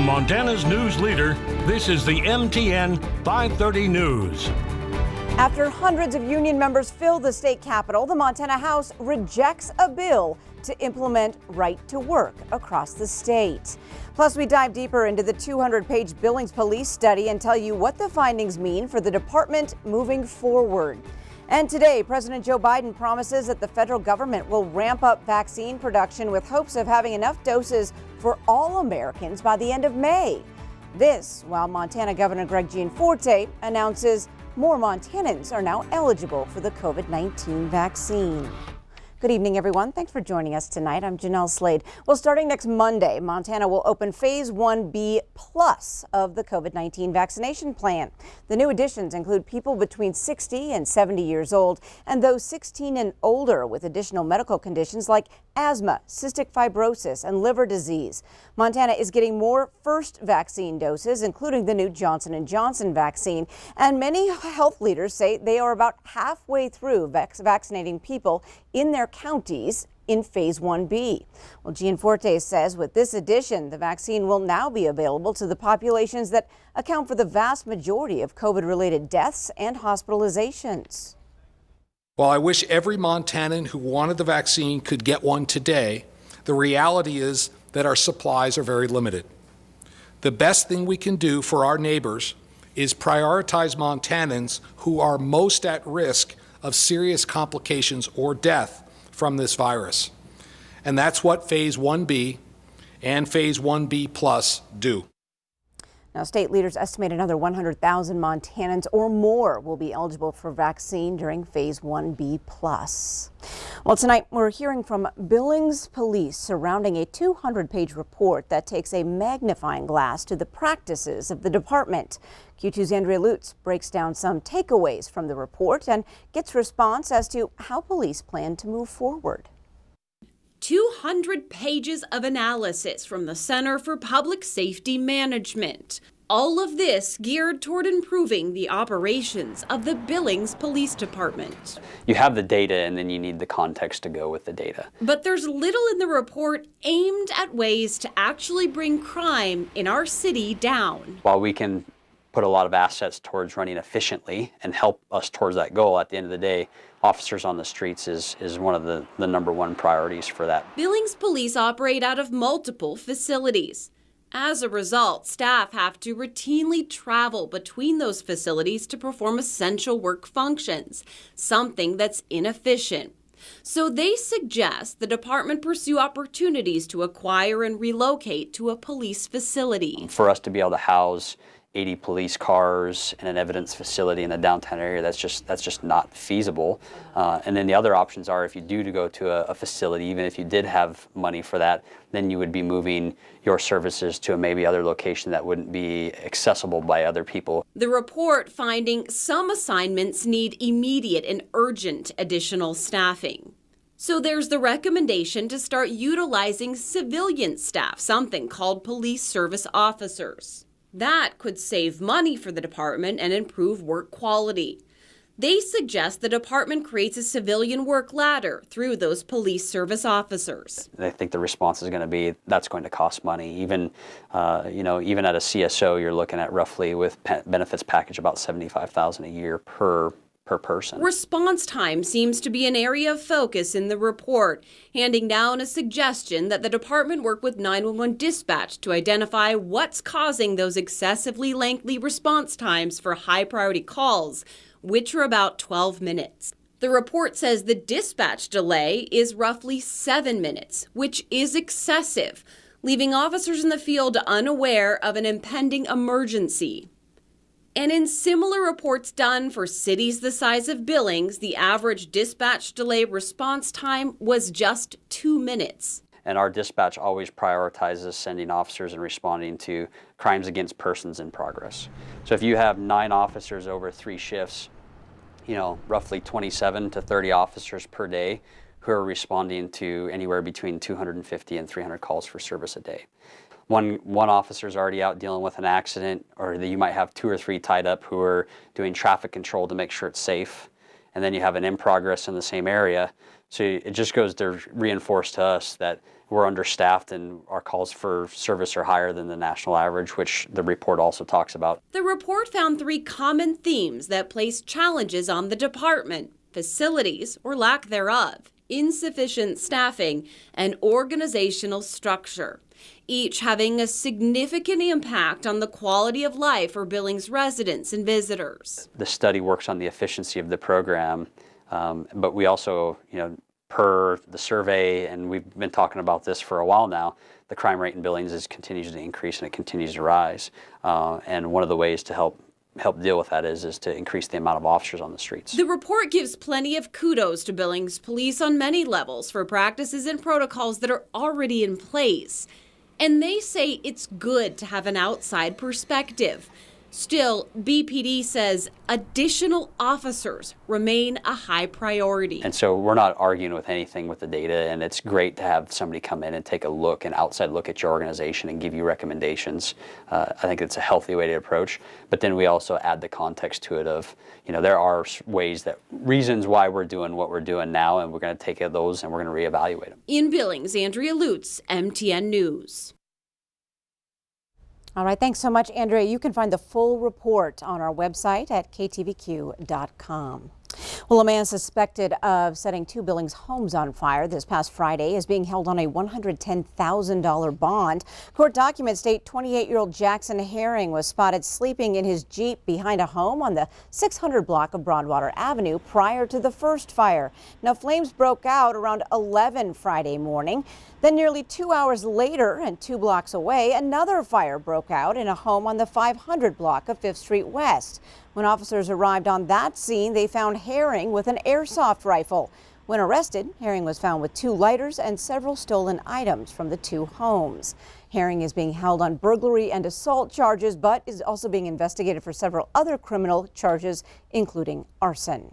From Montana's news leader, this is the MTN 530 News. After hundreds of union members fill the state capitol, the Montana House rejects a bill to implement right to work across the state. Plus, we dive deeper into the 200-page Billings police study and tell you what the findings mean for the department moving forward. And today, President Joe Biden promises that the federal government will ramp up vaccine production with hopes of having enough doses for all Americans by the end of May. This while Montana Governor Greg Gianforte announces more Montanans are now eligible for the COVID-19 vaccine. Good evening, everyone. Thanks for joining us tonight. I'm Jeanelle Slade. Well, starting next Monday, Montana will open Phase 1B plus of the COVID-19 vaccination plan. The new additions include people between 60 and 70 years old and those 16 and older with additional medical conditions like asthma, cystic fibrosis, and liver disease. Montana is getting more first vaccine doses, including the new Johnson & Johnson vaccine. And many health leaders say they are about halfway through vaccinating people in their counties in Phase 1B. Well, Gianforte says with this addition, the vaccine will now be available to the populations that account for the vast majority of COVID-related deaths and hospitalizations. While I wish every Montanan who wanted the vaccine could get one today, the reality is that our supplies are very limited. The best thing we can do for our neighbors is prioritize Montanans who are most at risk of serious complications or death from this virus. And that's what Phase 1B and Phase 1B plus do. Now, state leaders estimate another 100,000 Montanans or more will be eligible for vaccine during Phase 1B plus. Well, tonight we're hearing from Billings police surrounding a 200-page report that takes a magnifying glass to the practices of the department. Q2's Andrea Lutz breaks down some takeaways from the report and gets response as to how police plan to move forward. 200 pages of analysis from the Center for Public Safety Management. All of this geared toward improving the operations of the Billings Police Department. You have the data and then you need the context to go with the data. But there's little in the report aimed at ways to actually bring crime in our city down. While we can put a lot of assets towards running efficiently and help us towards that goal, at the end of the day, officers on the streets is one of the number one priorities for that. Billings police operate out of multiple facilities. As a result, staff have to routinely travel between those facilities to perform essential work functions, something that's inefficient. So they suggest the department pursue opportunities to acquire and relocate to a police facility. For us to be able to house 80 police cars in an evidence facility in the downtown area, that's just not feasible. And then the other options are, if you do to go to a facility, even if you did have money for that, then you would be moving your services to a maybe other location that wouldn't be accessible by other people. The report finding some assignments need immediate and urgent additional staffing. So there's the recommendation to start utilizing civilian staff, something called police service officers. That could save money for the department and improve work quality. They suggest the department creates a civilian work ladder through those police service officers. I think the response is going to be that's going to cost money. Even even at a CSO, you're looking at roughly with benefits package about $75,000 a year per person. Response time seems to be an area of focus in the report, handing down a suggestion that the department work with 911 dispatch to identify what's causing those excessively lengthy response times for high-priority calls, which are about 12 minutes. The report says the dispatch delay is roughly 7 minutes, which is excessive, leaving officers in the field unaware of an impending emergency. And in similar reports done for cities the size of Billings, the average dispatch delay response time was just 2 minutes. And our dispatch always prioritizes sending officers and responding to crimes against persons in progress. So if you have 9 officers over 3 shifts, roughly 27 to 30 officers per day who are responding to anywhere between 250 and 300 calls for service a day. One officer's already out dealing with an accident, or you might have 2 or 3 tied up who are doing traffic control to make sure it's safe. and then you have an in progress in the same area. So it just goes to reinforce to us that we're understaffed and our calls for service are higher than the national average, which the report also talks about. The report found 3 common themes that place challenges on the department: facilities or lack thereof, insufficient staffing, and organizational structure, each having a significant impact on the quality of life for Billings residents and visitors. The study works on the efficiency of the program, but we also, per the survey, and we've been talking about this for a while now, the crime rate in Billings continues to increase and it continues to rise. And one of the ways to help deal with that is to increase the amount of officers on the streets. The report gives plenty of kudos to Billings police on many levels for practices and protocols that are already in place. And they say it's good to have an outside perspective. Still, BPD says additional officers remain a high priority. And so we're not arguing with anything with the data, and it's great to have somebody come in and take an outside look at your organization and give you recommendations. I think it's a healthy way to approach. But then we also add the context to it of, there are reasons why we're doing what we're doing now, and we're going to take those and we're going to reevaluate them. In Billings, Andrea Lutz, MTN News. All right, thanks so much, Andrea. You can find the full report on our website at ktvq.com. Well, a man suspected of setting 2 Billings homes on fire this past Friday is being held on a $110,000 bond. Court documents state 28-year-old Jackson Herring was spotted sleeping in his Jeep behind a home on the 600 block of Broadwater Avenue prior to the first fire. Now, flames broke out around 11 Friday morning. Then nearly 2 hours later and 2 blocks away, another fire broke out in a home on the 500 block of 5th Street West. When officers arrived on that scene, they found Herring with an airsoft rifle. When arrested, Herring was found with 2 lighters and several stolen items from the 2 homes. Herring is being held on burglary and assault charges, but is also being investigated for several other criminal charges, including arson.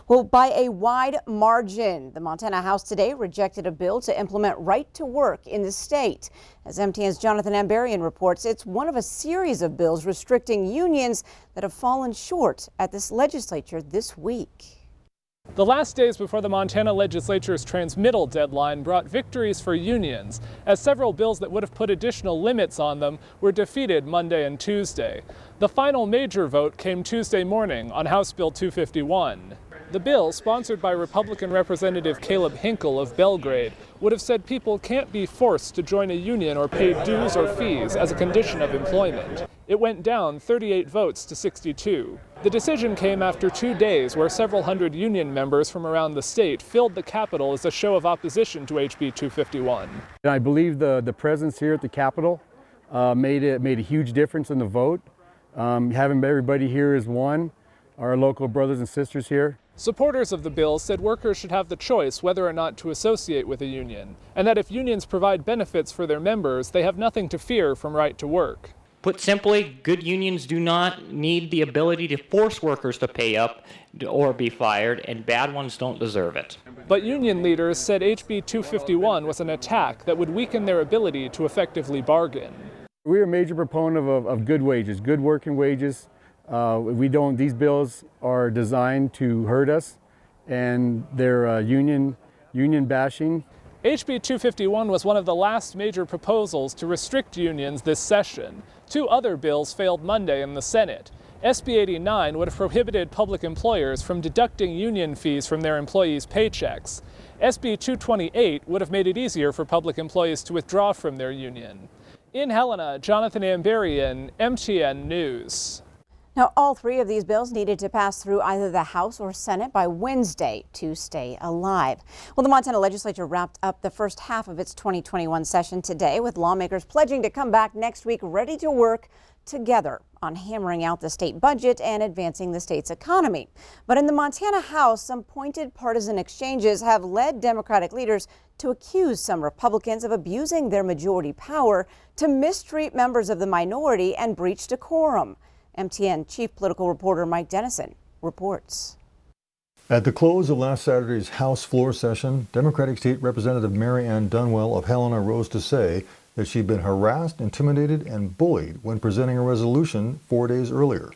Well, by a wide margin, the Montana House today rejected a bill to implement right to work in the state. As MTN's Jonathan Ambarian reports, it's one of a series of bills restricting unions that have fallen short at this legislature this week. The last days before the Montana legislature's transmittal deadline brought victories for unions, as several bills that would have put additional limits on them were defeated Monday and Tuesday. The final major vote came Tuesday morning on House Bill 251. The bill, sponsored by Republican Representative Caleb Hinkle of Belgrade, would have said people can't be forced to join a union or pay dues or fees as a condition of employment. It went down 38 votes to 62. The decision came after 2 days where several hundred union members from around the state filled the Capitol as a show of opposition to HB 251. I believe the presence here at the Capitol made a huge difference in the vote. Having everybody here as one, our local brothers and sisters here. Supporters of the bill said workers should have the choice whether or not to associate with a union, and that if unions provide benefits for their members, they have nothing to fear from right to work. Put simply, good unions do not need the ability to force workers to pay up or be fired, and bad ones don't deserve it. But union leaders said HB 251 was an attack that would weaken their ability to effectively bargain. We're a major proponent of good wages, good working wages. These bills are designed to hurt us, and they're union bashing. HB 251 was one of the last major proposals to restrict unions this session. 2 other bills failed Monday in the Senate. SB 89 would have prohibited public employers from deducting union fees from their employees' paychecks. SB 228 would have made it easier for public employees to withdraw from their union. In Helena, Jonathan Ambarian, MTN News. Now, all 3 of these bills needed to pass through either the House or Senate by Wednesday to stay alive. Well, the Montana legislature wrapped up the first half of its 2021 session today, with lawmakers pledging to come back next week ready to work together on hammering out the state budget and advancing the state's economy. But in the Montana House, some pointed partisan exchanges have led Democratic leaders to accuse some Republicans of abusing their majority power to mistreat members of the minority and breach decorum. MTN Chief Political Reporter Mike Dennison reports. At the close of last Saturday's House floor session, Democratic State Representative Mary Ann Dunwell of Helena rose to say that she'd been harassed, intimidated, and bullied when presenting a resolution 4 days earlier.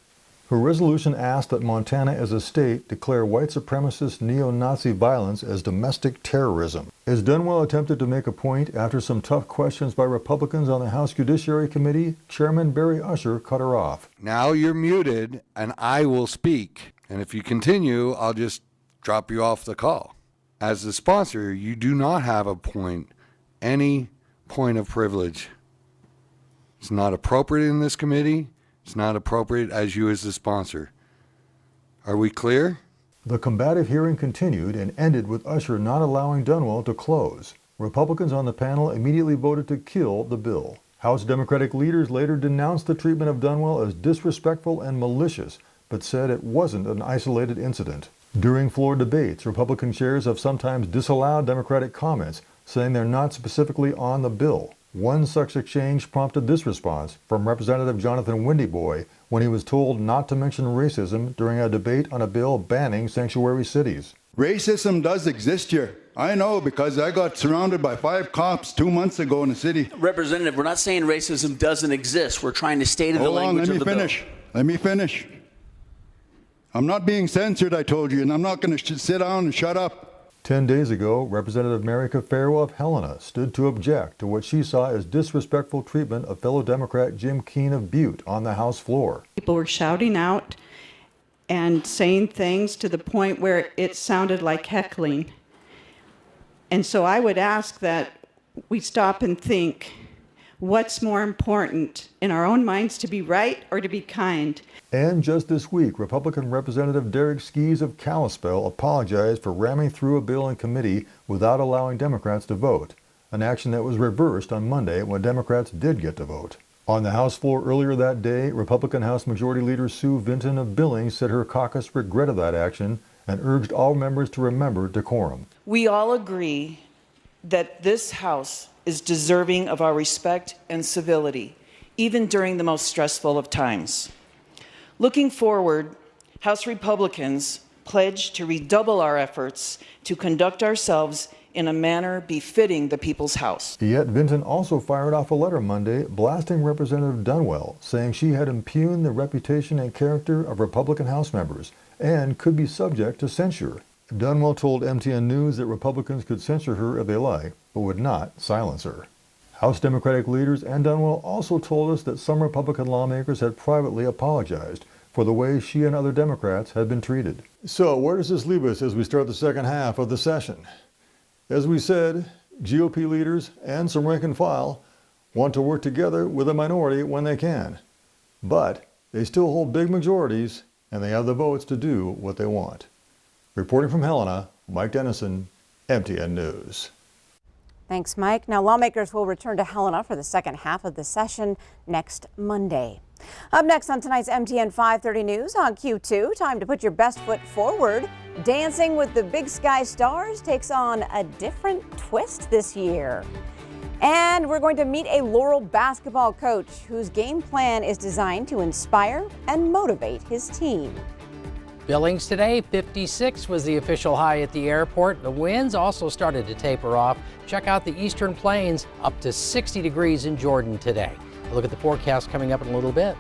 Her resolution asked that Montana as a state declare white supremacist neo-Nazi violence as domestic terrorism. As Dunwell attempted to make a point after some tough questions by Republicans on the House Judiciary Committee, Chairman Barry Usher cut her off. Now you're muted and I will speak. And if you continue, I'll just drop you off the call. As the sponsor, you do not have any point of privilege. It's not appropriate in this committee. It's not appropriate as you as the sponsor. Are we clear? The combative hearing continued and ended with Usher not allowing Dunwell to close. Republicans on the panel immediately voted to kill the bill. House Democratic leaders later denounced the treatment of Dunwell as disrespectful and malicious, but said it wasn't an isolated incident. During floor debates, Republican chairs have sometimes disallowed Democratic comments, saying they're not specifically on the bill. One such exchange prompted this response from Representative Jonathan Windyboy when he was told not to mention racism during a debate on a bill banning sanctuary cities. Racism does exist here. I know because I got surrounded by 5 cops 2 months ago in the city. Representative, we're not saying racism doesn't exist. We're trying to state the language of the bill. Let me finish. I'm not being censored, I told you, and I'm not going to sit down and shut up. 10 days ago, Representative Marica Farrell of Helena stood to object to what she saw as disrespectful treatment of fellow Democrat Jim Keene of Butte on the House floor. People were shouting out and saying things to the point where it sounded like heckling. And so I would ask that we stop and think, what's more important in our own minds, to be right or to be kind? And just this week, Republican Representative Derek Skees of Kalispell apologized for ramming through a bill in committee without allowing Democrats to vote, an action that was reversed on Monday when Democrats did get to vote. On the House floor earlier that day, Republican House Majority Leader Sue Vinton of Billings said her caucus regretted that action and urged all members to remember decorum. We all agree that this House is deserving of our respect and civility, even during the most stressful of times. Looking forward, House Republicans pledge to redouble our efforts to conduct ourselves in a manner befitting the People's House. Yet Vinton also fired off a letter Monday blasting Representative Dunwell, saying she had impugned the reputation and character of Republican House members and could be subject to censure. Dunwell told MTN News that Republicans could censure her if they like, but would not silence her. House Democratic leaders and Dunwell also told us that some Republican lawmakers had privately apologized for the way she and other Democrats had been treated. So where does this leave us as we start the second half of the session? As we said, GOP leaders and some rank and file want to work together with a minority when they can. But they still hold big majorities and they have the votes to do what they want. Reporting from Helena, Mike Dennison, MTN News. Thanks, Mike. Now, lawmakers will return to Helena for the second half of the session next Monday. Up next on tonight's MTN 530 News on Q2, time to put your best foot forward. Dancing with the Big Sky Stars takes on a different twist this year. And we're going to meet a Laurel basketball coach whose game plan is designed to inspire and motivate his team. Billings today, 56 was the official high at the airport. The winds also started to taper off. Check out the Eastern Plains, up to 60 degrees in Jordan today. A look at the forecast coming up in a little bit.